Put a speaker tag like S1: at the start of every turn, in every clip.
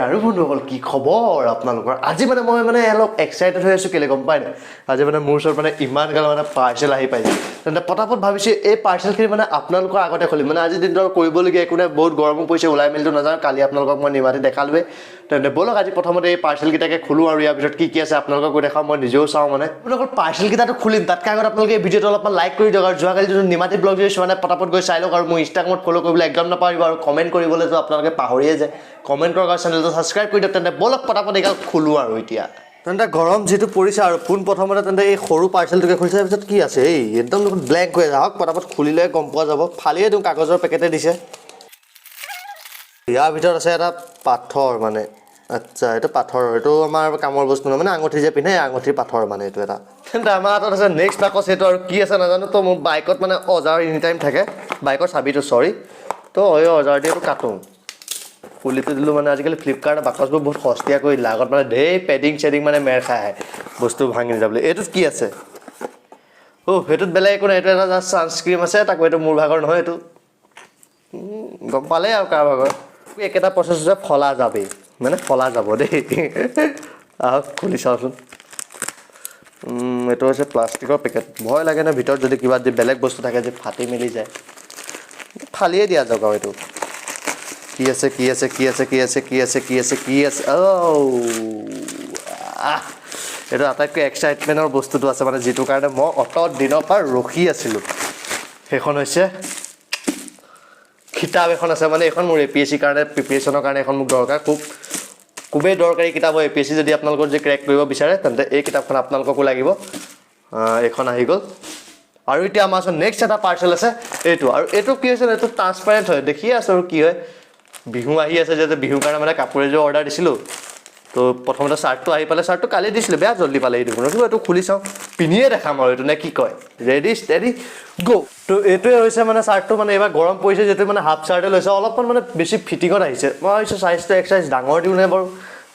S1: আৰু বন্ধুসকল কি খবৰ আপোনালোকৰ আজি মানে মই মানে অলপ এক্সাইটেড হৈ আছোঁ কেলে গম পাই নাই আজি মানে মোৰ ওচৰত মানে ইমান গাল মানে পাৰ্চেল আহি পাইছে তেন্তে পটাপট ভাবিছোঁ এই পাৰ্চেলখিনি মানে আপোনালোকৰ আগতে খুলিম মানে আজি দিনটো কৰিবলগীয়া একো নাই বহুত গৰমো পৰিছে ওলাই মেলিটো নাযাওঁ কালি আপোনালোকক মই নিমাতি দেখালোৱে তেন্তে ব'লক আজি প্ৰথমতে এই পাৰ্চেলকেইটাকে খোলোঁ আৰু ইয়াৰ ভিতৰত কি আছে আপোনালোকক দেখাওঁ মই নিজেও চাওঁ মানে আপোনালোকৰ পাৰ্চেলকেইটাটো খুলিম তাতকৈ আগত আপোনালোকে এই ভিডিঅ'টো অলপমান লাইক কৰি দিয়ক আৰু যোৱাকালি যোনটো নিমাতি ব্লগ যদি চোৱা নাই পটাপট গৈ চাই লওক আৰু মোৰ ইনষ্টাগ্ৰামত ফ'ল' কৰিবলৈ একদম নাপাহৰিব আৰু কমেণ্ট কৰিবলৈতো আপোনালোকে পাহৰিয়ে যায় কমেণ্ট কৰক আৰু চেনেলটো ছাবস্ক্ৰাইব কৰি দিয়ক তেন্তে ব'লক পটাপট এইগাল খোলোঁ আৰু এতিয়া তেন্তে গৰম যিটো পৰিছে আৰু পোনপ্ৰথমতে তেন্তে এই সৰু পাৰ্চেলটোকে খুলিছে তাৰপিছত কি আছে এই একদম ব্লেংক হৈ যাওক পটাপট খুলিলে গম পোৱা যাব ফালিয়ে দিওঁ কাগজৰ পেকেটে দিছে ইয়াৰ ভিতৰত আছে এটা পাথৰ মানে আচ্ছা এইটো পাথৰ এইটো আমাৰ কামৰ বস্তু নহয় মানে আঙুঠি যে পিন্ধে আঙুঠিৰ পাথৰ মানে এইটো এটা তেন্তে আমাৰ হাতত আছে নেক্সট বাকচ সেইটো আৰু কি আছে নাজানো তো মোৰ বাইকত মানে অজাৰ এনি টাইম থাকে বাইকৰ চাবিটো চৰি তো এই অজাৰ দি এইটো কাটোঁ খুলিটো দিলোঁ মানে আজিকালি ফ্লিপকাৰ্ট বাকচবোৰ বহুত সস্তীয়া কৰি দিলে আগত মানে ঢেৰ পেডিং চেডিং মানে মেৰ খাই আহে বস্তু ভাঙি নাযাবলৈ এইটোত কি আছে সেইটোত বেলেগ একো নাই এইটো এটা জাষ্ট ছানস্ক্ৰীম আছে তাকো এইটো মোৰ ভাগৰ নহয় এইটো গম পালে আৰু কাৰ ভাগৰ একেটা প্ৰচেছ হৈছে ফলা যাবেই মানে ফলা যাব দেই আহক খুলি চাওঁচোন এইটো হৈছে প্লাষ্টিকৰ পেকেট ভয় লাগে নে ভিতৰত যদি কিবা যদি বেলেগ বস্তু থাকে যে ফাটি মেলি যায় ফালিয়ে দিয়া যাওক আৰু এইটো কি আছে কি আছে কি আছে কি আছে কি আছে কি আছে কি আছে এইটো আটাইতকৈ এক্সাইটমেণ্টৰ বস্তুটো আছে মানে যিটো কাৰণে মই অত দিনৰ পৰা ৰখি আছিলোঁ সেইখন হৈছে কিতাপ এখন আছে মানে এইখন মোৰ APSC কাৰণে প্ৰিপেৰেশ্যনৰ কাৰণে এখন মোক দৰকাৰ খুবেই দৰকাৰী কিতাপ হয় APSC যদি আপোনালোকৰ যদি ক্ৰেক কৰিব বিচাৰে তেন্তে এই কিতাপখন আপোনালোককো লাগিব এইখন আহি গ'ল আৰু এতিয়া আমাৰ ওচৰত নেক্সট এটা পাৰ্চেল আছে এইটো আৰু এইটো কি হৈছে এইটো ট্ৰান্সপাৰেণ্ট হয় দেখিয়ে আছোঁ আৰু কি হয় বিহু আহি আছে যে বিহুৰ কাৰণে মানে কাপোৰ এযোৰ অৰ্ডাৰ দিছিলোঁ তো প্ৰথমতে চাৰ্টটো আহি পালে চাৰ্টটো কালি দিছিলে বেয়া জল্দি পালে এই দুখনত এইটো খুলি চাওঁ পিন্ধিয়ে দেখাম আৰু এইটো নে কি কয় ৰেডি ষ্টেডি গ' তো এইটোৱে হৈছে মানে চাৰ্টটো মানে এইবাৰ গৰম পৰিছে যিটো মানে হাফ চাৰ্টে লৈছে অলপমান মানে বেছি ফিটিঙত আহিছে মই ভাবিছোঁ চাইজটো এক চাইজ ডাঙৰ দিওঁ নে বাৰু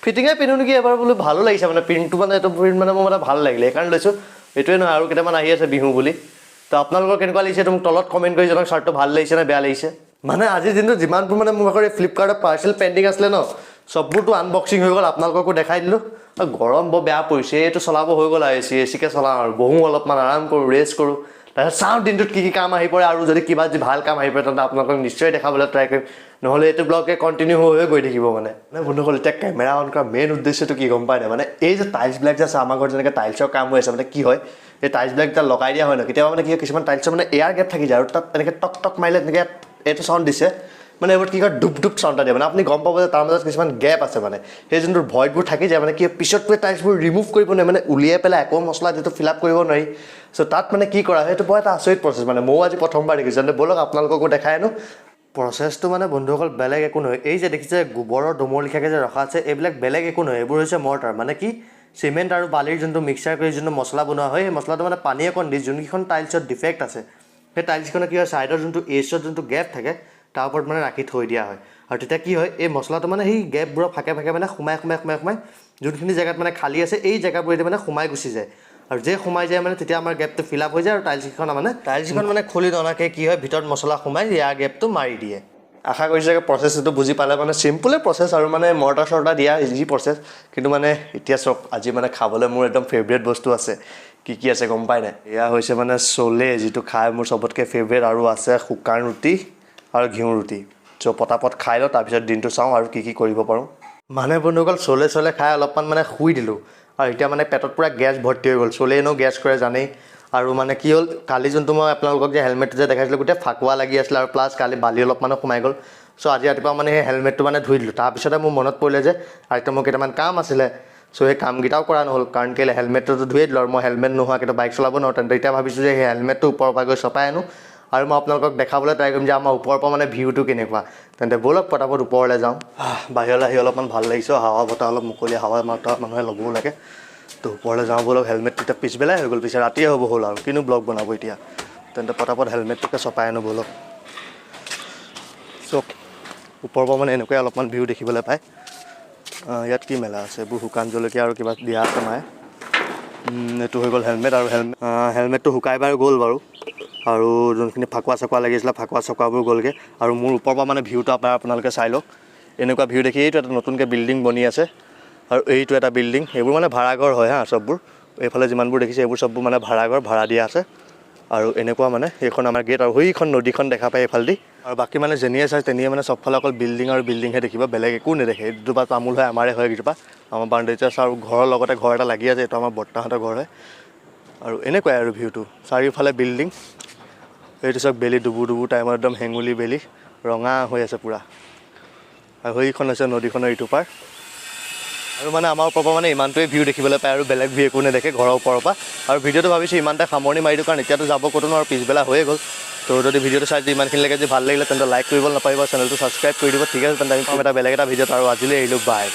S1: ফিটিঙে পিন্ধো নেকি এবাৰ বোলো ভালো লাগিছে মানে প্ৰিণ্টটো মানে এইটো প্ৰিণ্ট মানে মোৰ মানে ভাল লাগিলে সেইকাৰণে লৈছোঁ এইটোৱে নহয় আৰু কেইটামান আহি আছে বিহু বুলি তো আপোনালোকৰ কেনেকুৱা লাগিছে এইটো মোক তলত কমেণ্ট কৰি জনাওক চাৰ্টটো ভাল লাগিছে নে বেয়া লাগিছে মানে আজিৰ দিনটো যিমানবোৰ মানে মোৰ ভাগৰ এই ফ্লিপকাৰ্টৰ পাৰ্চেল পেণ্ডিং আছিলে ন চববোৰতো আনবক্সিং হৈ গ'ল আপোনালোককো দেখাই দিলোঁ গৰম বৰ বেয়া পৰিছে এইটো চলাব হৈ গ'ল আৰু এচিকে চলাওঁ আৰু বহোঁ অলপমান আৰাম কৰোঁ ৰেষ্ট কৰোঁ তাৰপিছত চাওঁ দিনটোত কি কি কাম আহি পৰে আৰু যদি কিবা যদি ভাল কাম আহি পৰে তেন্তে আপোনালোকক নিশ্চয় দেখাবলৈ ট্ৰাই কৰিম নহ'লে এইটো ব্লগে কণ্টিনিউ হৈ গৈ থাকিব মানে বন্ধুসকল এতিয়া কেমেৰা অন কৰা মেইন উদ্দেশ্যটো কি গম পায় নাই মানে এই যে টাইলছবিলাক যে আছে আমাৰ ঘৰত যেনেকৈ টাইলছৰ কাম হৈ আছে মানে কি হয় এই টাইলছবিলাক যেতিয়া লগাই দিয়া হয় ন কেতিয়াবা মানে কি হয় কিছুমান টাইলছৰ মানে এয়াৰ গেপ থাকি যায় আৰু তাত এনেকৈ টক টক মাৰিলে তেনেকৈ এইটো চাউণ্ড দিছে মানে এইবোৰ কি কয় ডুব ডুব চাউণ্ড এটা দিয়ে মানে আপুনি গম পাব যে তাৰ মাজত কিছুমান গেপ আছে মানে সেই যোনটো ভইডবোৰ থাকি যায় মানে কি পিছত গৈ টাইলছবোৰ ৰিমুভ কৰিব নোৱাৰি মানে উলিয়াই পেলাই আকৌ মছলা যিটো ফিল আপ কৰিব নোৱাৰি চ' তাত মানে কি কৰা হয় সেইটো বৰ এটা আচৰিত প্ৰচেছ মানে ময়ো আজি প্ৰথমবাৰ দেখিছোঁ যেনে ব'লক আপোনালোককো দেখাই আনো প্ৰচেছটো মানে বন্ধুসকল বেলেগ একো নহয় এই যে দেখিছে গোবৰৰ দমৰ লিখাকৈ যে ৰখা আছে এইবিলাক বেলেগ একো নহয় এইবোৰ হৈছে মৰ্টাৰ মানে কি চিমেণ্ট আৰু বালিৰ যোনটো মিক্সাৰ কৰি যোনটো মছলা বনোৱা হয় সেই মছলাটো মানে পানী অকণ দি যোনকেইখন টাইলছত ডিফেক্ট আছে সেই টাইলছখনে কি হয় ছাইডৰ যোনটো এজত যোনটো গেপ থাকে তাৰ ওপৰত মানে ৰাখি থৈ দিয়া হয় আৰু তেতিয়া কি হয় এই মছলাটো মানে সেই গেপবোৰৰ ফাকে ফাকে মানে সোমাই যোনখিনি জেগাত মানে খালী আছে এই জেগাবোৰেদি মানে সোমাই গুচি যায় আৰু যে সোমাই যায় মানে তেতিয়া আমাৰ গেপটো ফিল আপ হৈ যায় আৰু টাইলছকেইখন মানে খুলি ননাকৈ কি হয় ভিতৰত মছলা সোমাই ইয়াৰ গেপটো মাৰি দিয়ে আশা কৰিছোঁ যে প্ৰচেছটো বুজি পালে মানে চিম্পুলে প্ৰচেছ আৰু মানে মৰ্টাৰ চৰ্টাৰ দিয়া ইজি প্ৰচেছ কিন্তু মানে এতিয়া চাওক আজি মানে খাবলৈ মোৰ একদম ফেভৰেট বস্তু আছে কি আছে গম পাই নাই এয়া হৈছে মানে চলে যিটো খাই মোৰ চবতকৈ ফেভৰেট আৰু আছে শুকান ৰুটি আৰু ঘিউ ৰুটি চ' পটাপট খাই লওঁ তাৰপিছত দিনটো চাওঁ আৰু কি কৰিব পাৰোঁ মানে বন্ধুসকল চলে খাই অলপমান মানে শুই দিলোঁ আৰু এতিয়া মানে পেটত পূৰা গেছ ভৰ্তি হৈ গ'ল চলে এনেও গেছ কৰে জানেই আৰু মানে কি হ'ল কালি যোনটো মই আপোনালোকক যে হেলমেটটো যে দেখাইছিলোঁ গোটেই ফাকুৱা লাগি আছিলে আৰু প্লাছ কালি বালি অলপমানো সোমাই গ'ল চ' আজি ৰাতিপুৱা মানে সেই হেলমেটটো মানে ধুই দিলোঁ তাৰপিছতে মোৰ মনত পৰিলে যে আৰু মোৰ কেইটামান কাম আছিলে চ' সেই কামকেইটাও কৰা নহ'ল কাৰণ কেলৈ হেলমেটটোতো ধুয়ে দিলোঁ আৰু মই হেলমেট নোহোৱাকৈ বাইক চলাব নোৱাৰোঁ তেন্তে এতিয়া ভাবিছোঁ যে সেই হেলমেটটো ওপৰৰ পৰা গৈ চপাই আনো আৰু মই আপোনালোকক দেখাবলৈ ট্ৰাই কৰিম যে আমাৰ ওপৰৰ পৰা মানে ভিউটো কেনেকুৱা তেন্তে ব'লক পটাপট ওপৰলৈ যাওঁ বাহিৰলৈ আহি অলপমান ভাল লাগিছে হাৱা বতাহ অলপ মুকলি হাৱা মানুহে ল'বও লাগে তো ওপৰলৈ যাওঁ ব'লক হেলমেট তেতিয়া পিছবেলাই হৈ গ'ল পিছে ৰাতিয়ে হ'ব হ'ল আৰু কিনো ব্লগ বনাব এতিয়া তেন্তে পটাপট হেলমেটটোকে চপাই আনো ব'লক চক ওপৰৰ পৰা মানে এনেকুৱাই অলপমান ভিউ দেখিবলৈ পায় ইয়াত কি মেলা আছে এইবোৰ শুকান জলকীয়া আৰু কিবা দিয়া আছে মায়ে এইটো হৈ গ'ল হেলমেট আৰু হেলমেটটো শুকাই বাৰু গ'ল বাৰু আৰু যোনখিনি ফাকুৱা চকুৱা লাগিছিলে ফাকুৱা চকুৱাবোৰ গ'লগৈ আৰু মোৰ ওপৰৰ পৰা মানে ভিউটো আপোনালোকে চাই লওক এনেকুৱা ভিউ দেখি এইটো এটা নতুনকৈ বিল্ডিং বনি আছে আৰু এইটো এটা বিল্ডিং এইবোৰ মানে ভাড়াঘৰ হয় হা চববোৰ এইফালে যিমানবোৰ দেখিছে এইবোৰ চববোৰ মানে ভাড়াঘৰ ভাড়া দিয়া আছে আৰু এনেকুৱা মানে এইখন আমাৰ গেট আৰু সেইখন নদীখন দেখা পায় এইফালেদি আৰু বাকী মানে যেনিয়ে চাই তেনিয়ে মানে চবফালে অকল বিল্ডিং আৰু বিল্ডিংহে দেখিব বেলেগ একো নেদেখে এই দুজোপা তামোল হয় আমাৰে হয় এইকেইজোপা আমাৰ বাউণ্ডেৰীতে আছে আৰু ঘৰৰ লগতে ঘৰ এটা লাগি আছে এইটো আমাৰ বৰ্তাহঁতৰ ঘৰ হয় আৰু এনেকুৱাই আৰু ভিউটো চাৰিওফালে বিল্ডিং এইটো চব বেলি ডুবু টাইমত একদম হেঙুলি বেলি ৰঙা হৈ আছে পূৰা আৰু সেইখন হৈছে নদীখনৰ ইটো পাৰ আৰু মানে আমাৰ ওপৰৰ পৰা মানে ইমানটোৱে ভিউ দেখিবলৈ পায় আৰু বেলেগ ভিউ একো নেদেখে ঘৰৰ ওপৰৰ পৰা আৰু ভিডিঅ'টো ভাবিছোঁ ইমানতে সামৰণি মাৰি দিওঁ কাৰণ এতিয়াতো যাব ক'তো আৰু পিছবেলা হৈয়ে গ'ল তো যদি ভিডিঅ'টো চাই ইমানখিনিলৈকে যদি ভাল লাগিলে তেন্তে লাইক কৰিব নাপাৰিব চেনেলটো ছাবস্ক্ৰাইব কৰি দিব ঠিক আছে তেন্তে আমি এটা বেলেগ এটা ভিডিঅ'ত আৰু আজিলৈ এৰিলোঁ বাই